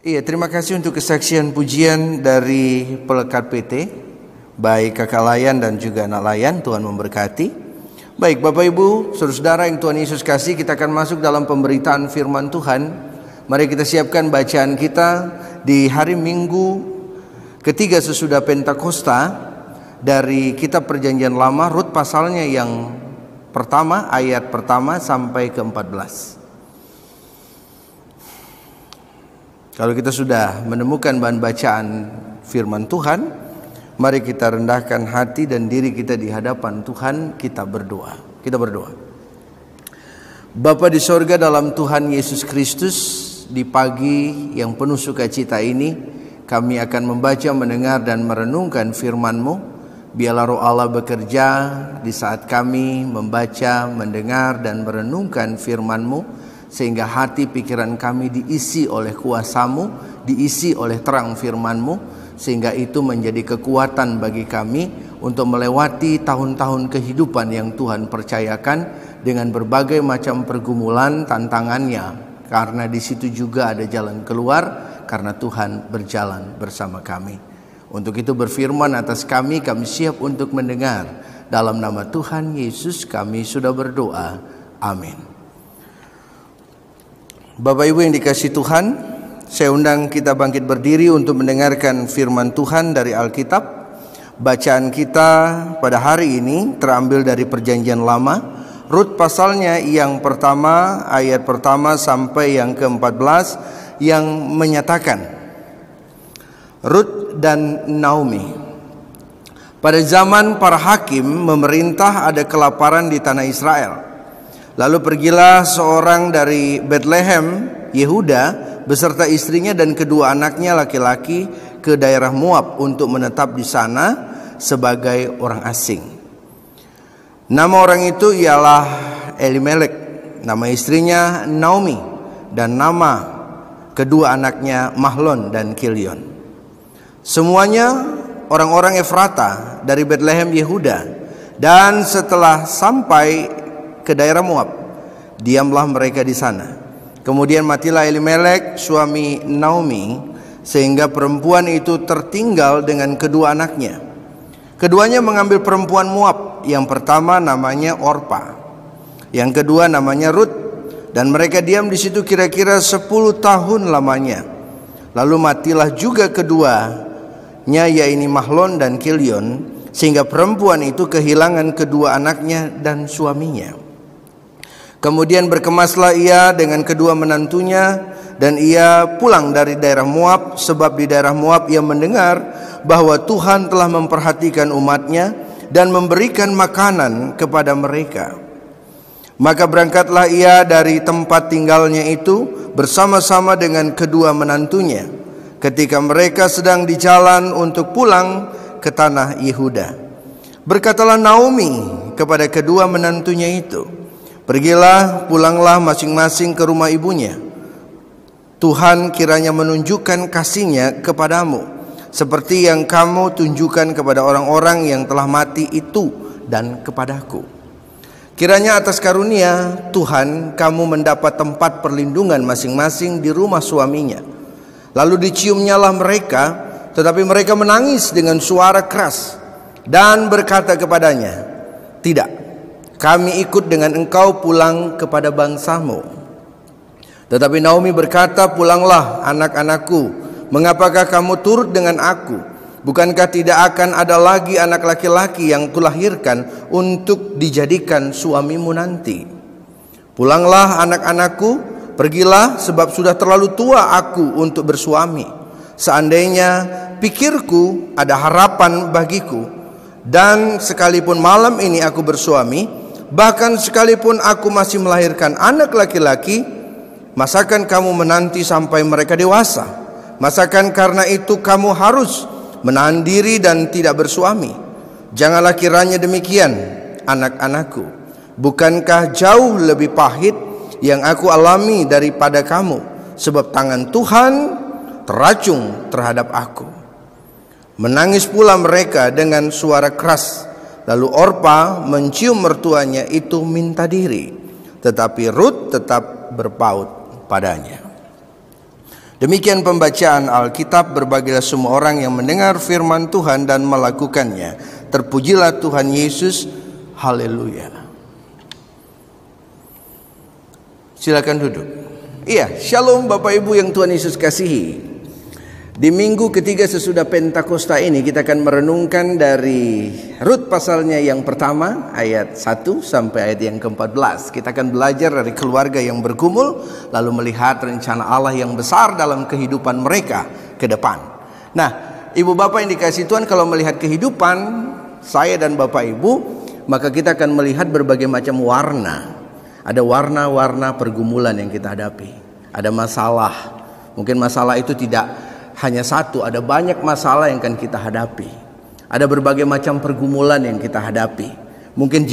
Iya, terima kasih untuk kesaksian pujian dari Pelekat PT, baik kakak Layan dan juga anak Layan. Tuhan memberkati. Baik Bapak Ibu, saudara-saudara yang Tuhan Yesus kasih, kita akan masuk dalam pemberitaan firman Tuhan. Mari kita siapkan bacaan kita di hari Minggu ketiga sesudah Pentakosta dari kitab Perjanjian Lama, Rut pasalnya yang pertama, ayat pertama sampai ke-14. Kalau kita sudah menemukan bahan bacaan firman Tuhan, mari kita rendahkan hati dan diri kita di hadapan Tuhan. Kita berdoa. Kita berdoa. Bapa di sorga, dalam Tuhan Yesus Kristus, di pagi yang penuh sukacita ini, kami akan membaca, mendengar dan merenungkan firman-Mu. Biarlah Roh Allah bekerja di saat kami membaca, mendengar dan merenungkan firman-Mu, sehingga hati pikiran kami diisi oleh kuasa-Mu, diisi oleh terang firman-Mu, sehingga itu menjadi kekuatan bagi kami untuk melewati tahun-tahun kehidupan yang Tuhan percayakan dengan berbagai macam pergumulan tantangannya, karena di situ juga ada jalan keluar, karena Tuhan berjalan bersama kami. Untuk itu berfirman atas kami siap untuk mendengar. Dalam nama Tuhan Yesus kami sudah berdoa. Amin. Bapak Ibu yang dikasihi Tuhan, saya undang kita bangkit berdiri untuk mendengarkan firman Tuhan dari Alkitab. Bacaan kita pada hari ini terambil dari Perjanjian Lama, Rut pasalnya yang pertama, ayat pertama sampai yang ke-14, yang menyatakan, Rut dan Naomi. Pada zaman para hakim memerintah, ada kelaparan di tanah Israel. Lalu pergilah seorang dari Bethlehem, Yehuda, beserta istrinya dan kedua anaknya laki-laki ke daerah Moab untuk menetap di sana sebagai orang asing. Nama orang itu ialah Elimelek, nama istrinya Naomi, dan nama kedua anaknya Mahlon dan Kilion. Semuanya orang-orang Efrata dari Bethlehem Yehuda. Dan setelah sampai ke daerah Moab, diamlah mereka di sana. Kemudian matilah Elimelek suami Naomi, sehingga perempuan itu tertinggal dengan kedua anaknya. Keduanya mengambil perempuan Moab. Yang pertama namanya Orpa, yang kedua namanya Rut, dan mereka diam di situ kira-kira 10 tahun lamanya. Lalu matilah juga keduanya, yaitu Mahlon dan Kilion, sehingga perempuan itu kehilangan kedua anaknya dan suaminya. Kemudian berkemaslah ia dengan kedua menantunya, dan ia pulang dari daerah Moab, sebab di daerah Moab ia mendengar bahwa Tuhan telah memperhatikan umatnya dan memberikan makanan kepada mereka. Maka berangkatlah ia dari tempat tinggalnya itu bersama-sama dengan kedua menantunya, ketika mereka sedang di jalan untuk pulang ke tanah Yehuda. Berkatalah Naomi kepada kedua menantunya itu, "Pergilah, pulanglah masing-masing ke rumah ibunya. Tuhan kiranya menunjukkan kasih-Nya kepadamu, seperti yang kamu tunjukkan kepada orang-orang yang telah mati itu dan kepadaku. Kiranya atas karunia Tuhan kamu mendapat tempat perlindungan masing-masing di rumah suaminya." Lalu diciumnyalah mereka, tetapi mereka menangis dengan suara keras dan berkata kepadanya, "Tidak, kami ikut dengan engkau pulang kepada bangsamu." Tetapi Naomi berkata, "Pulanglah anak-anakku, mengapakah kamu turut dengan aku? Bukankah tidak akan ada lagi anak laki-laki yang kulahirkan untuk dijadikan suamimu nanti? Pulanglah anak-anakku, pergilah, sebab sudah terlalu tua aku untuk bersuami. Seandainya pikirku ada harapan bagiku, dan sekalipun malam ini aku bersuami, bahkan sekalipun aku masih melahirkan anak laki-laki, masakan kamu menanti sampai mereka dewasa? Masakan karena itu kamu harus menahan diri dan tidak bersuami? Janganlah kiranya demikian, anak-anakku. Bukankah jauh lebih pahit yang aku alami daripada kamu? Sebab tangan Tuhan teracung terhadap aku." Menangis pula mereka dengan suara keras. Lalu Orpa mencium mertuanya itu minta diri, tetapi Rut tetap berpaut padanya. Demikian pembacaan Alkitab. Berbahagialah semua orang yang mendengar firman Tuhan dan melakukannya. Terpujilah Tuhan Yesus. Haleluya. Silakan duduk. Iya, shalom Bapak Ibu yang Tuhan Yesus kasihi. Di minggu ketiga sesudah Pentakosta ini kita akan merenungkan dari Rut pasalnya yang pertama ayat 1 sampai ayat yang ke-14. Kita akan belajar dari keluarga yang bergumul lalu melihat rencana Allah yang besar dalam kehidupan mereka ke depan. Nah, Ibu Bapak yang dikasihi Tuhan, kalau melihat kehidupan saya dan Bapak Ibu, maka kita akan melihat berbagai macam warna. Ada warna-warna pergumulan yang kita hadapi. Ada masalah. Mungkin masalah itu tidak hanya satu, ada banyak masalah yang akan kita hadapi. Ada berbagai macam pergumulan yang kita hadapi. Mungkin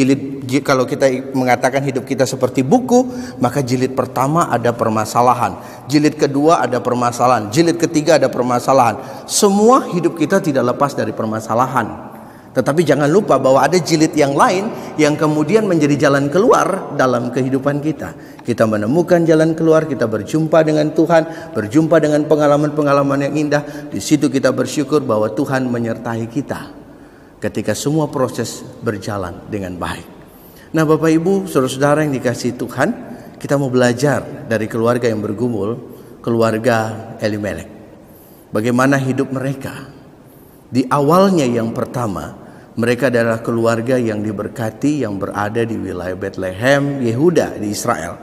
kalau kita mengatakan hidup kita seperti buku, maka jilid pertama ada permasalahan, jilid kedua ada permasalahan, jilid ketiga ada permasalahan. Semua hidup kita tidak lepas dari permasalahan. Tetapi jangan lupa bahwa ada jilid yang lain yang kemudian menjadi jalan keluar dalam kehidupan kita. Kita menemukan jalan keluar, kita berjumpa dengan Tuhan, berjumpa dengan pengalaman-pengalaman yang indah. Di situ kita bersyukur bahwa Tuhan menyertai kita ketika semua proses berjalan dengan baik. Nah, Bapak Ibu, saudara-saudara yang dikasihi Tuhan, kita mau belajar dari keluarga yang bergumul, keluarga Elimelek. Bagaimana hidup mereka? Di awalnya yang pertama, mereka adalah keluarga yang diberkati yang berada di wilayah Bethlehem, Yehuda di Israel.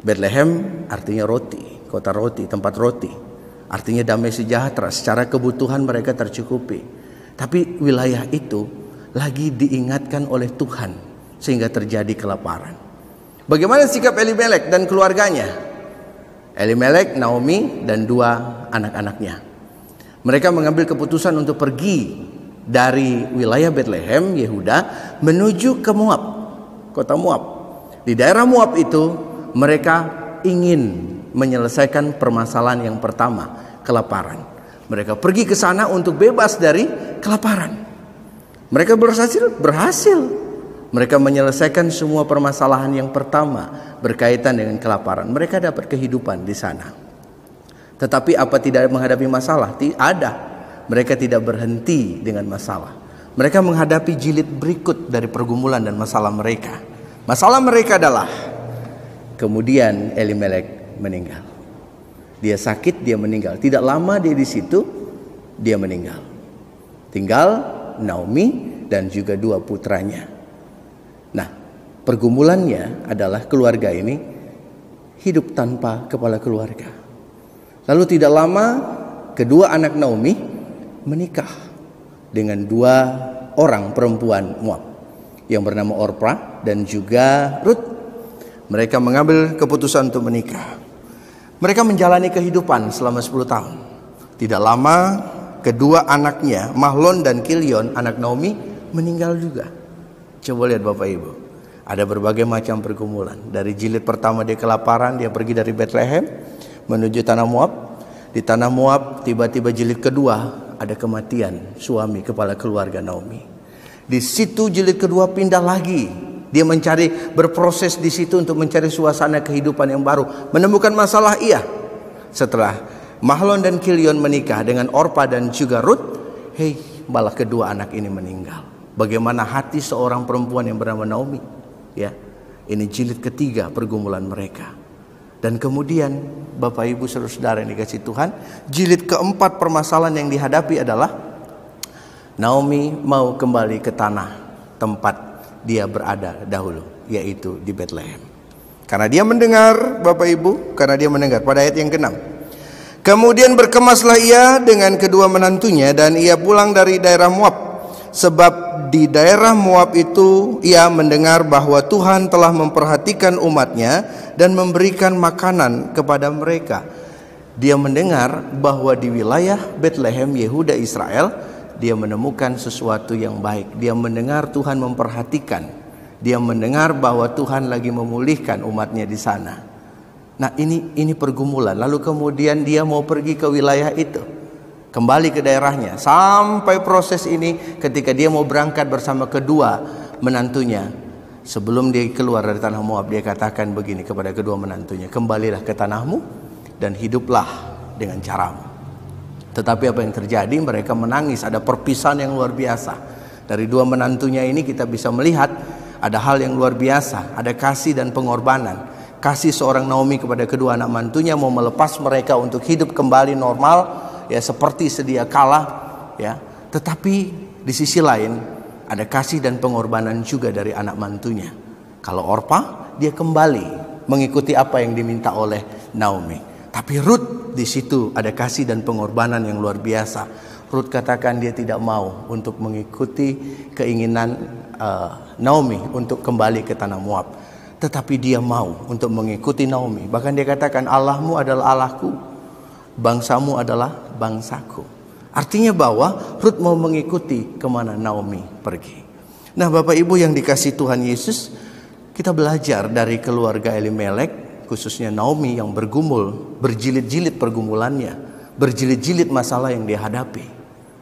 Bethlehem artinya roti, kota roti, tempat roti. Artinya damai sejahtera, secara kebutuhan mereka tercukupi. Tapi wilayah itu lagi diingatkan oleh Tuhan sehingga terjadi kelaparan. Bagaimana sikap Elimelek dan keluarganya? Elimelek, Naomi, dan 2 anak-anaknya. Mereka mengambil keputusan untuk pergi dari wilayah Bethlehem, Yehuda, menuju ke Moab, kota Moab. Di daerah Moab itu mereka ingin menyelesaikan permasalahan yang pertama, kelaparan. Mereka pergi ke sana untuk bebas dari kelaparan. Mereka berhasil. Mereka menyelesaikan semua permasalahan yang pertama berkaitan dengan kelaparan. Mereka dapat kehidupan di sana. Tetapi apa tidak menghadapi masalah? Ada. Mereka tidak berhenti dengan masalah. Mereka menghadapi jilid berikut dari pergumulan dan masalah mereka. Masalah mereka adalah kemudian Elimelek meninggal. Dia sakit, dia meninggal. Tidak lama dia di situ, dia meninggal. Tinggal Naomi dan juga 2 putranya. Nah, pergumulannya adalah keluarga ini hidup tanpa kepala keluarga. Lalu tidak lama kedua anak Naomi menikah dengan 2 orang perempuan Moab yang bernama Orpa dan juga Rut. Mereka mengambil keputusan untuk menikah. Mereka menjalani kehidupan selama 10 tahun. Tidak lama kedua anaknya Mahlon dan Kilion, anak Naomi, meninggal juga. Coba lihat Bapak Ibu, ada berbagai macam pergumulan. Dari jilid pertama dia kelaparan, dia pergi dari Bethlehem menuju tanah Moab. Di tanah Moab tiba-tiba jilid kedua ada kematian suami kepala keluarga Naomi. Di situ jilid kedua pindah lagi. Dia berproses di situ untuk mencari suasana kehidupan yang baru. Menemukan masalah, iya. Setelah Mahlon dan Kilion menikah dengan Orpa dan juga Rut, malah kedua anak ini meninggal. Bagaimana hati seorang perempuan yang bernama Naomi? Ya, ini jilid ketiga pergumulan mereka. Dan kemudian Bapak Ibu saudara-saudara yang dikasihi Tuhan, jilid keempat permasalahan yang dihadapi adalah Naomi mau kembali ke tanah tempat dia berada dahulu, yaitu di Bethlehem. Karena dia mendengar, Bapak Ibu, pada ayat yang ke-6. Kemudian berkemaslah ia dengan kedua menantunya dan ia pulang dari daerah Moab. Sebab di daerah Moab itu ia mendengar bahwa Tuhan telah memperhatikan umatnya dan memberikan makanan kepada mereka. Dia mendengar bahwa di wilayah Bethlehem, Yehuda, Israel, dia menemukan sesuatu yang baik. Dia mendengar Tuhan memperhatikan. Dia mendengar bahwa Tuhan lagi memulihkan umatnya di sana. Nah, ini pergumulan. Lalu kemudian dia mau pergi ke wilayah itu, kembali ke daerahnya. Sampai proses ini ketika dia mau berangkat bersama kedua menantunya. Sebelum dia keluar dari tanah Moab, dia katakan begini kepada kedua menantunya, kembalilah ke tanahmu, dan hiduplah dengan caramu. Tetapi apa yang terjadi? Mereka menangis. Ada perpisahan yang luar biasa. Dari dua menantunya ini kita bisa melihat ada hal yang luar biasa. Ada kasih dan pengorbanan. Kasih seorang Naomi kepada kedua anak mantunya, mau melepas mereka untuk hidup kembali normal, ya seperti sedia kala, ya. Tetapi di sisi lain ada kasih dan pengorbanan juga dari anak mantunya. Kalau Orpa, dia kembali mengikuti apa yang diminta oleh Naomi. Tapi Ruth, di situ ada kasih dan pengorbanan yang luar biasa. Ruth katakan dia tidak mau untuk mengikuti keinginan Naomi untuk kembali ke tanah Moab. Tetapi dia mau untuk mengikuti Naomi. Bahkan dia katakan, Allahmu adalah Allahku, bangsamu adalah bangsaku. Artinya bahwa Ruth mau mengikuti kemana Naomi pergi. Nah Bapak Ibu yang dikasih Tuhan Yesus, kita belajar dari keluarga Elimelek, khususnya Naomi yang bergumul, berjilid-jilid pergumulannya, berjilid-jilid masalah yang dia hadapi,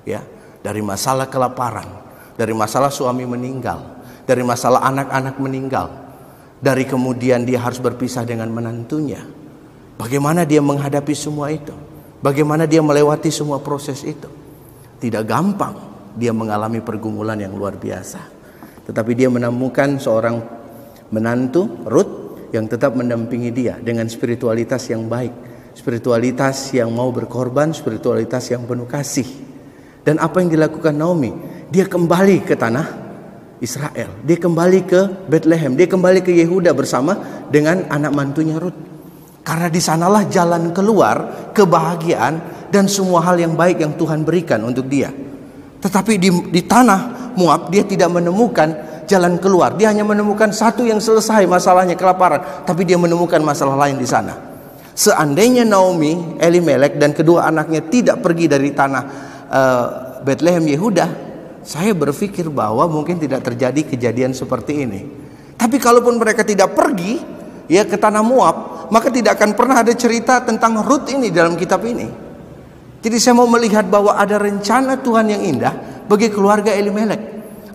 ya, dari masalah kelaparan, dari masalah suami meninggal, dari masalah anak-anak meninggal, dari kemudian dia harus berpisah dengan menantunya. Bagaimana dia menghadapi semua itu? Bagaimana dia melewati semua proses itu? Tidak gampang, dia mengalami pergumulan yang luar biasa. Tetapi dia menemukan seorang menantu, Ruth, yang tetap mendampingi dia dengan spiritualitas yang baik, spiritualitas yang mau berkorban, spiritualitas yang penuh kasih. Dan apa yang dilakukan Naomi? Dia kembali ke tanah Israel, dia kembali ke Bethlehem, dia kembali ke Yehuda bersama dengan anak mantunya Ruth. Karena di sanalah jalan keluar, kebahagiaan dan semua hal yang baik yang Tuhan berikan untuk dia. Tetapi di tanah Moab dia tidak menemukan jalan keluar. Dia hanya menemukan satu yang selesai masalahnya, kelaparan. Tapi dia menemukan masalah lain di sana. Seandainya Naomi, Elimelek dan kedua anaknya tidak pergi dari tanah Bethlehem Yehuda, saya berpikir bahwa mungkin tidak terjadi kejadian seperti ini. Tapi kalaupun mereka tidak pergi ya ke tanah Moab, maka tidak akan pernah ada cerita tentang Ruth ini dalam kitab ini. Jadi saya mau melihat bahwa ada rencana Tuhan yang indah bagi keluarga Elimelek.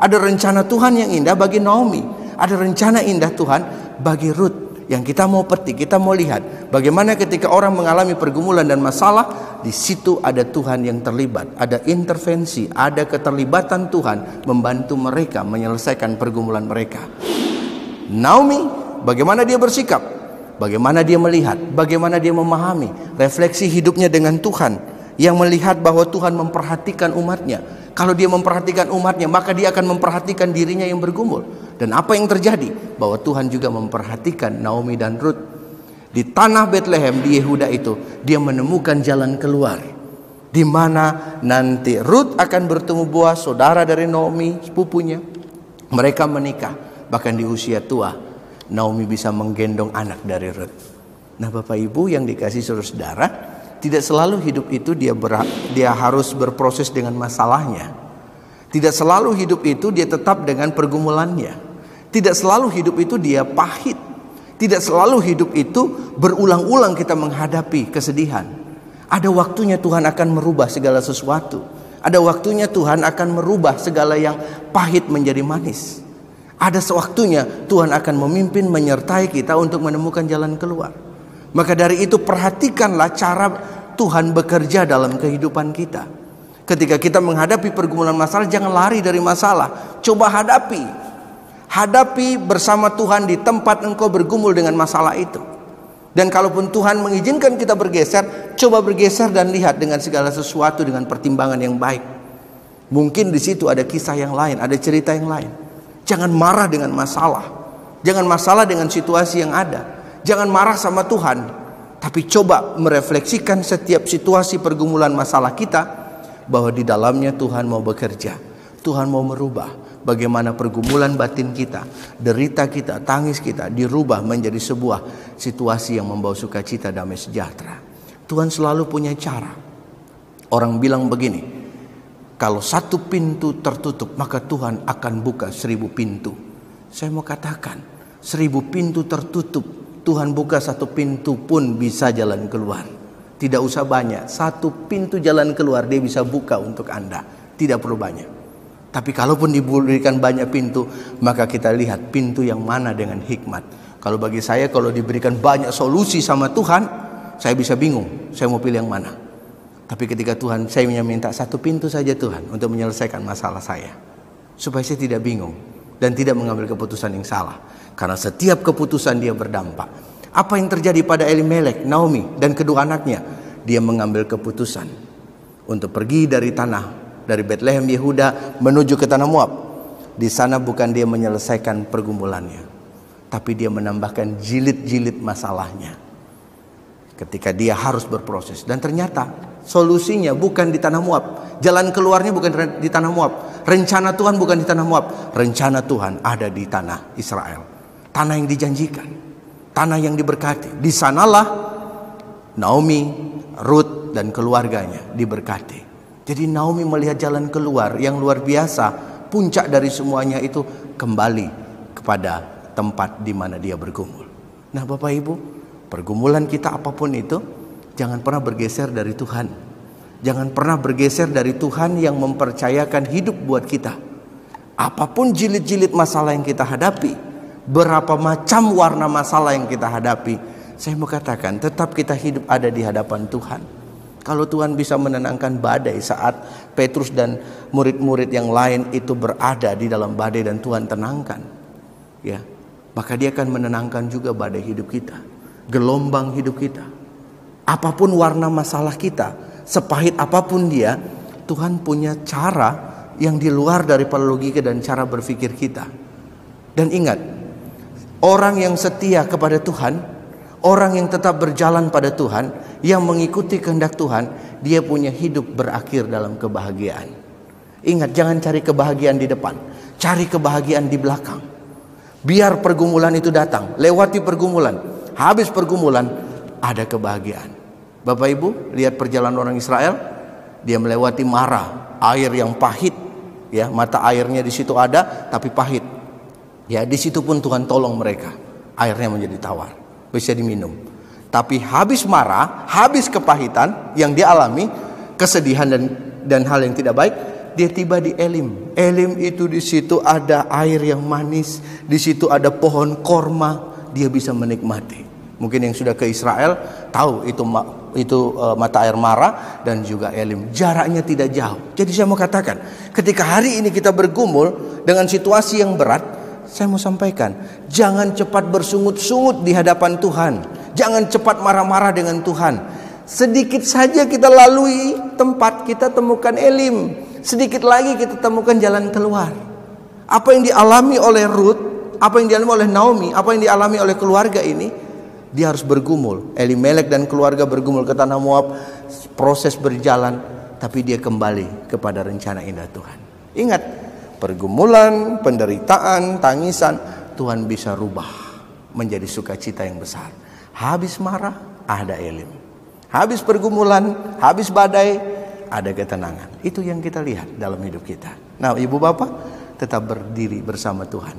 Ada rencana Tuhan yang indah bagi Naomi. Ada rencana indah Tuhan bagi Ruth. Yang kita mau petik, kita mau lihat bagaimana ketika orang mengalami pergumulan dan masalah, di situ ada Tuhan yang terlibat, ada intervensi, ada keterlibatan Tuhan membantu mereka menyelesaikan pergumulan mereka. Naomi, bagaimana dia bersikap? Bagaimana dia melihat? Bagaimana dia memahami? Refleksi hidupnya dengan Tuhan yang melihat bahwa Tuhan memperhatikan umatnya. Kalau dia memperhatikan umatnya, maka dia akan memperhatikan dirinya yang bergumul. Dan apa yang terjadi? Bahwa Tuhan juga memperhatikan Naomi dan Ruth. Di tanah Bethlehem di Yehuda itu, dia menemukan jalan keluar. Di mana nanti Ruth akan bertemu Boaz, saudara dari Naomi, sepupunya. Mereka menikah, bahkan di usia tua, Naomi bisa menggendong anak dari Ruth. Nah Bapak Ibu yang dikasih saudara-saudara, tidak selalu hidup itu dia harus berproses dengan masalahnya. Tidak selalu hidup itu dia tetap dengan pergumulannya. Tidak selalu hidup itu dia pahit. Tidak selalu hidup itu berulang-ulang kita menghadapi kesedihan. Ada waktunya Tuhan akan merubah segala sesuatu. Ada waktunya Tuhan akan merubah segala yang pahit menjadi manis. Ada sewaktunya Tuhan akan memimpin, menyertai kita untuk menemukan jalan keluar. Maka dari itu perhatikanlah cara Tuhan bekerja dalam kehidupan kita. Ketika kita menghadapi pergumulan masalah, jangan lari dari masalah. Coba hadapi. Hadapi bersama Tuhan di tempat engkau bergumul dengan masalah itu. Dan kalaupun Tuhan mengizinkan kita bergeser, coba bergeser dan lihat dengan segala sesuatu dengan pertimbangan yang baik. Mungkin di situ ada kisah yang lain, ada cerita yang lain. Jangan marah dengan masalah. Jangan masalah dengan situasi yang ada. Jangan marah sama Tuhan, tapi coba merefleksikan setiap situasi pergumulan masalah kita, bahwa di dalamnya Tuhan mau bekerja. Tuhan mau merubah bagaimana pergumulan batin kita, derita kita, tangis kita dirubah menjadi sebuah situasi yang membawa sukacita, damai sejahtera. Tuhan selalu punya cara. Orang bilang begini, kalau satu pintu tertutup, maka Tuhan akan buka 1000 pintu. Saya mau katakan, 1000 pintu tertutup, Tuhan buka satu pintu pun bisa jalan keluar. Tidak usah banyak, satu pintu jalan keluar dia bisa buka untuk Anda. Tidak perlu banyak. Tapi kalaupun diberikan banyak pintu, maka kita lihat pintu yang mana dengan hikmat. Kalau bagi saya, kalau diberikan banyak solusi sama Tuhan, saya bisa bingung, saya mau pilih yang mana. Tapi ketika Tuhan, saya minta satu pintu saja Tuhan untuk menyelesaikan masalah saya, supaya saya tidak bingung dan tidak mengambil keputusan yang salah. Karena setiap keputusan dia berdampak. Apa yang terjadi pada Elimelek, Naomi, dan kedua anaknya? Dia mengambil keputusan untuk pergi dari dari Bethlehem Yehuda menuju ke tanah Moab. Di sana bukan dia menyelesaikan pergumulannya, tapi dia menambahkan jilid-jilid masalahnya. Ketika dia harus berproses, dan ternyata solusinya bukan di tanah Moab, jalan keluarnya bukan di tanah Moab, rencana Tuhan bukan di tanah Moab, rencana Tuhan ada di tanah Israel, tanah yang dijanjikan, tanah yang diberkati. Di sanalah Naomi, Ruth, dan keluarganya diberkati. Jadi Naomi melihat jalan keluar yang luar biasa. Puncak dari semuanya itu kembali kepada tempat di mana dia bergumul. Nah Bapak Ibu, pergumulan kita apapun itu, jangan pernah bergeser dari Tuhan. Jangan pernah bergeser dari Tuhan yang mempercayakan hidup buat kita. Apapun jilid-jilid masalah yang kita hadapi, berapa macam warna masalah yang kita hadapi, saya mau katakan tetap kita hidup ada di hadapan Tuhan. Kalau Tuhan bisa menenangkan badai saat Petrus dan murid-murid yang lain itu berada di dalam badai dan Tuhan tenangkan, ya, maka dia akan menenangkan juga badai hidup kita, gelombang hidup kita. Apapun warna masalah kita, sepahit apapun dia, Tuhan punya cara yang di luar daripada logika dan cara berpikir kita. Dan ingat, orang yang setia kepada Tuhan, orang yang tetap berjalan pada Tuhan, yang mengikuti kehendak Tuhan, dia punya hidup berakhir dalam kebahagiaan. Ingat, jangan cari kebahagiaan di depan, cari kebahagiaan di belakang. Biar pergumulan itu datang, lewati pergumulan, habis pergumulan ada kebahagiaan. Bapak Ibu, lihat perjalanan orang Israel, dia melewati Mara, air yang pahit, ya, mata airnya di situ ada tapi pahit. Ya, di situ pun Tuhan tolong mereka, airnya menjadi tawar, bisa diminum. Tapi habis Mara, habis kepahitan yang dia alami, kesedihan dan hal yang tidak baik, dia tiba di Elim. Elim itu di situ ada air yang manis, di situ ada pohon korma, dia bisa menikmati. Mungkin yang sudah ke Israel tahu itu mata air Mara dan juga Elim. Jaraknya tidak jauh. Jadi saya mau katakan, ketika hari ini kita bergumul dengan situasi yang berat, saya mau sampaikan, jangan cepat bersungut-sungut di hadapan Tuhan. Jangan cepat marah-marah dengan Tuhan. Sedikit saja kita lalui tempat, kita temukan Elim. Sedikit lagi kita temukan jalan keluar. Apa yang dialami oleh Ruth, apa yang dialami oleh Naomi, apa yang dialami oleh keluarga ini, dia harus bergumul. Elimelek dan keluarga bergumul ke tanah Moab. Proses berjalan, tapi dia kembali kepada rencana indah Tuhan. Ingat, pergumulan, penderitaan, tangisan, Tuhan bisa rubah menjadi sukacita yang besar. Habis marah, ada Elim. Habis pergumulan, habis badai, ada ketenangan. Itu yang kita lihat dalam hidup kita. Nah, Ibu Bapak, tetap berdiri bersama Tuhan.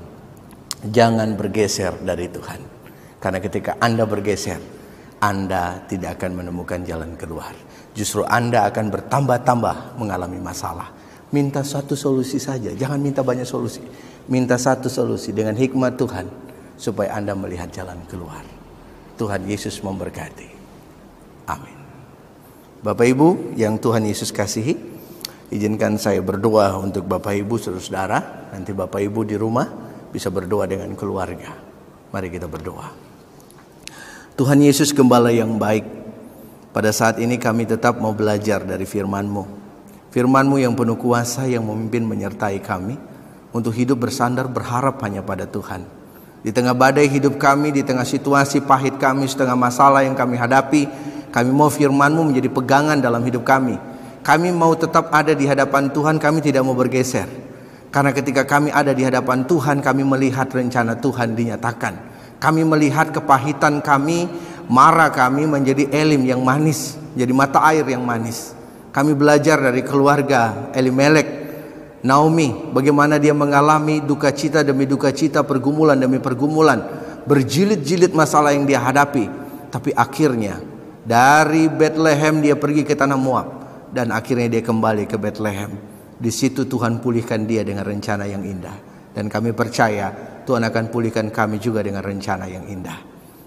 Jangan bergeser dari Tuhan. Karena ketika Anda bergeser, Anda tidak akan menemukan jalan keluar. Justru Anda akan bertambah-tambah mengalami masalah. Minta satu solusi saja, jangan minta banyak solusi. Minta satu solusi dengan hikmat Tuhan, supaya Anda melihat jalan keluar. Tuhan Yesus memberkati. Amin. Bapak Ibu yang Tuhan Yesus kasihi, izinkan saya berdoa untuk Bapak Ibu saudara-saudara. Nanti Bapak Ibu di rumah bisa berdoa dengan keluarga. Mari kita berdoa. Tuhan Yesus Gembala yang baik, pada saat ini kami tetap mau belajar dari firman-Mu. Firman-Mu yang penuh kuasa, yang memimpin menyertai kami untuk hidup bersandar berharap hanya pada Tuhan. Di tengah badai hidup kami, di tengah situasi pahit kami, setengah masalah yang kami hadapi, kami mau firman-Mu menjadi pegangan dalam hidup kami. Kami mau tetap ada di hadapan Tuhan, kami tidak mau bergeser. Karena ketika kami ada di hadapan Tuhan, kami melihat rencana Tuhan dinyatakan. Kami melihat kepahitan kami, marah kami menjadi Elim yang manis, jadi mata air yang manis. Kami belajar dari keluarga Elimelek, Naomi, bagaimana dia mengalami duka cita demi duka cita, pergumulan demi pergumulan, berjilid-jilid masalah yang dia hadapi. Tapi akhirnya dari Bethlehem dia pergi ke tanah Moab, dan akhirnya dia kembali ke Bethlehem. Di situ Tuhan pulihkan dia dengan rencana yang indah. Dan kami percaya Tuhan akan pulihkan kami juga dengan rencana yang indah.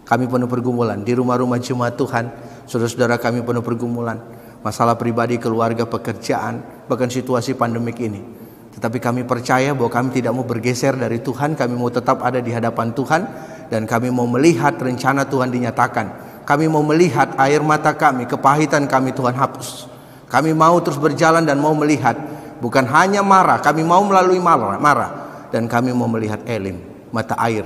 Kami penuh pergumulan di rumah-rumah jemaat Tuhan, Saudara-saudara kami penuh pergumulan, masalah pribadi, keluarga, pekerjaan, bahkan situasi pandemik ini. Tetapi kami percaya bahwa kami tidak mau bergeser dari Tuhan. Kami mau tetap ada di hadapan Tuhan, dan kami mau melihat rencana Tuhan dinyatakan. Kami mau melihat air mata kami, kepahitan kami Tuhan hapus. Kami mau terus berjalan dan mau melihat, bukan hanya marah, kami mau melalui marah. Dan kami mau melihat elim, mata air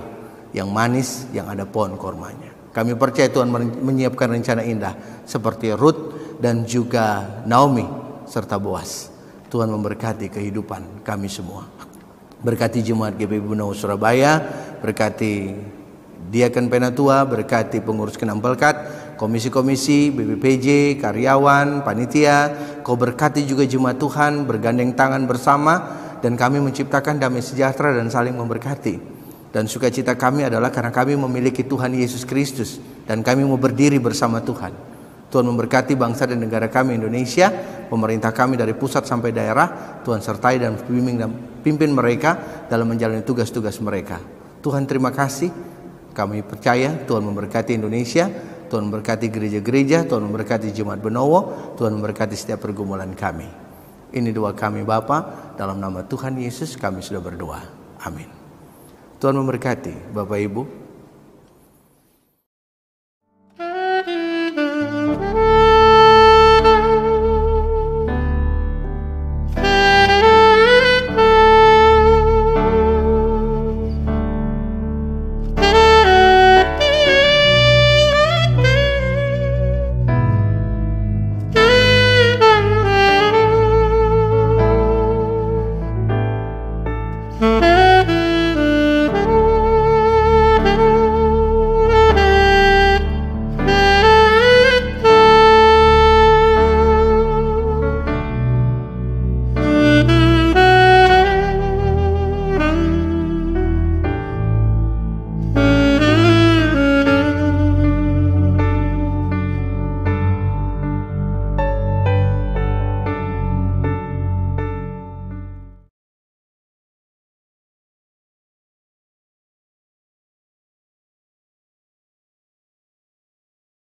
yang manis, yang ada pohon kormanya. Kami percaya Tuhan menyiapkan rencana indah seperti Ruth dan juga Naomi serta Boas. Tuhan memberkati kehidupan kami semua. Berkati Jemaat GPI Benawa Surabaya, berkati Diaken Penatua, berkati pengurus Kenam Pelkat, komisi-komisi, BPPJ, karyawan, panitia. Kau berkati juga jemaat Tuhan, bergandeng tangan bersama, dan kami menciptakan damai sejahtera dan saling memberkati. Dan sukacita kami adalah karena kami memiliki Tuhan Yesus Kristus, dan kami mau berdiri bersama Tuhan. Tuhan memberkati bangsa dan negara kami Indonesia, pemerintah kami dari pusat sampai daerah. Tuhan sertai dan pimpin mereka dalam menjalani tugas-tugas mereka. Tuhan terima kasih. Kami percaya Tuhan memberkati Indonesia, Tuhan memberkati gereja-gereja, Tuhan memberkati Jemaat Benowo, Tuhan memberkati setiap pergumulan kami. Ini doa kami Bapa, dalam nama Tuhan Yesus kami sudah berdoa. Amin. Tuhan memberkati Bapak Ibu.